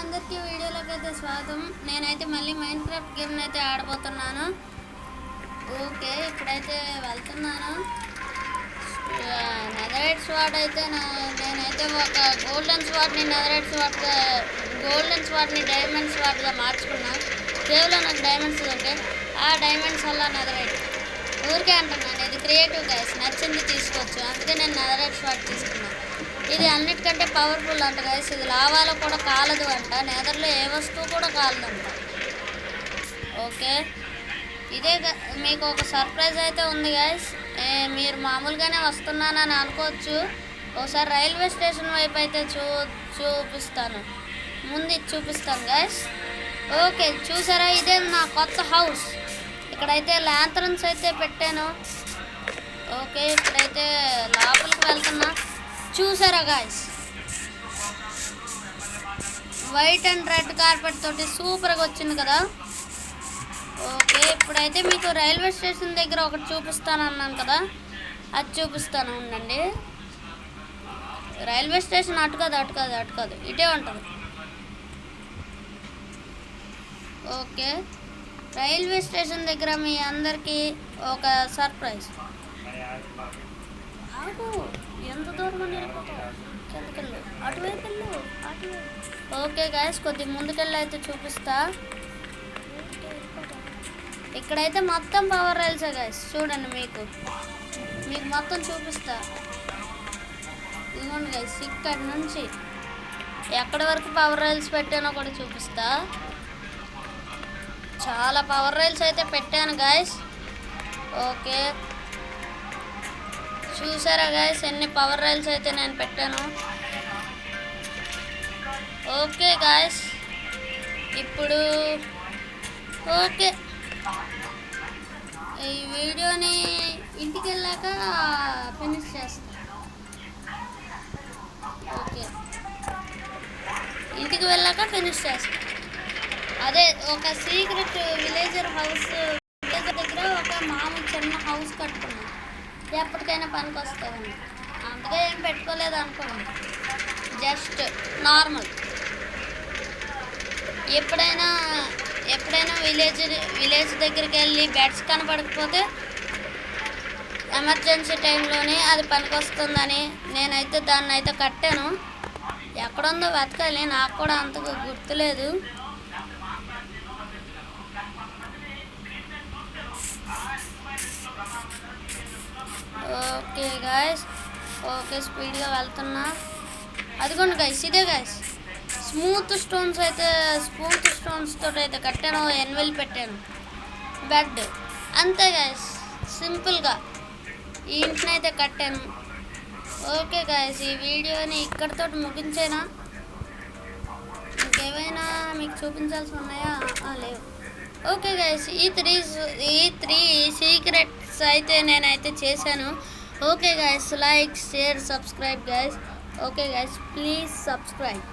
అందరికీ వీడియోలోకి అయితే స్వాగతం. నేనైతే మళ్ళీ మైండ్ క్రాఫ్ట్ గేమ్ అయితే ఆడబోతున్నాను. ఓకే, ఇప్పుడైతే వెళ్తున్నాను. నెదరైట్ స్వాడ్ అయితే నేనైతే ఒక గోల్డెన్ స్వాడ్ని డైమండ్ స్వాడ్గా మార్చుకున్నా. కేవలం నాకు డైమండ్స్ దొరికాయి. ఆ డైమండ్స్ వల్ల నెదరైట్ ఊరికే అంటున్నాను. ఇది క్రియేటివ్ గైస్, నచ్చింది తీసుకోవచ్చు. అందుకే నేను నెదరైట్ స్వాడ్ తీసుకున్నాను. ఇది అన్నిటికంటే పవర్ఫుల్ అంట గైస్. ఇది లావాలో కూడా కాలదు అంట, నెదర్లో ఏ వస్తువు కూడా కాలదంట. ఓకే, ఇదే మీకు ఒక సర్ప్రైజ్ అయితే ఉంది గైస్. మీరు మామూలుగానే వస్తున్నానని అనుకోవచ్చు. ఒకసారి రైల్వే స్టేషన్ వైపు అయితే చూపిస్తాను. ముందు ఇది చూపిస్తాను గైస్. ఓకే, చూసారా, ఇదే నా కొత్త హౌస్. ఇక్కడైతే ల్యాంతరన్స్ అయితే పెట్టాను. ఓకే, ఇప్పుడైతే లోపలికి వెళ్తున్నా. చూసారా guys, white and red carpet తోటి సూపర్గా వచ్చింది కదా. ఓకే, ఇప్పుడైతే మీకు రైల్వే స్టేషన్ దగ్గర ఒకటి చూపిస్తాను అన్నాను కదా, అది చూపిస్తాను ఉండండి. రైల్వే స్టేషన్ అటు కాదు, ఇటే ఉంటుంది. ఓకే, రైల్వే స్టేషన్ దగ్గర మీ అందరికీ ఒక సర్ప్రైజ్. ఎంత దూరం అని వెళ్ళిపోతావు, అటువైపు వెళ్ళు. ఓకే గాయస్, కొద్దిగా ముందుకెళ్ళి అయితే చూపిస్తా. ఇక్కడైతే మొత్తం పవర్ రైల్సే గాయస్, చూడండి. మీకు మొత్తం చూపిస్తా. ఇదిగోండి గాయస్, ఇక్కడి నుంచి ఎక్కడి వరకు పవర్ రైల్స్ పెట్టానో కూడా చూపిస్తా. చాలా పవర్ రైల్స్ అయితే పెట్టాను గాయస్. ఓకే, చూసారా గాయస్, ఎన్ని పవర్ రైల్స్ అయితే నేను పెట్టాను. ఓకే గాయస్, ఇప్పుడు ఓకే, ఈ వీడియోని ఇంటికి వెళ్ళాక ఫినిష్ చేస్తాను. ఓకే, ఇంటికి వెళ్ళాక ఫినిష్ చేస్తాను. అదే ఒక సీక్రెట్ విలేజర్ దగ్గర ఒక మామూలు చిన్న హౌస్ కట్టుకున్నాను. ఎప్పటికైనా పనికి వస్తుందండి, అందుకే ఏం పెట్టుకోలేదు అనుకోండి. Just normal. ఎప్పుడైనా విలేజ్ దగ్గరికి వెళ్ళి బెడ్స్ కనపడకపోతే ఎమర్జెన్సీ టైంలోనే అది పనికి వస్తుందని నేనైతే దాన్ని అయితే కట్టాను. ఎక్కడుందో వెతకాలి, నాకు కూడా అంతగా గుర్తులేదు. ఓకే గాయస్, ఓకే, స్పీడ్గా వెళ్తున్నా. అదిగోండి గాయస్, ఇదే గాయస్ స్మూత్ స్టోన్స్ తోటి అయితే కట్టాను. ఎన్వెల్ పెట్టాను బెడ్, అంతే గాయస్, సింపుల్గా ఈ ఇంటిని అయితే కట్టాను. ఓకే గాయస్, ఈ వీడియోని ఇక్కడితో ముగించేనా? ఇంకేమైనా మీకు చూపించాల్సి ఉన్నాయా? లేవు. ఓకే గైస్, ఈ త్రీ సీక్రెట్స్ అయితే నేనైతే చేశాను. Okay guys, like, share, subscribe guys. Okay guys, please subscribe.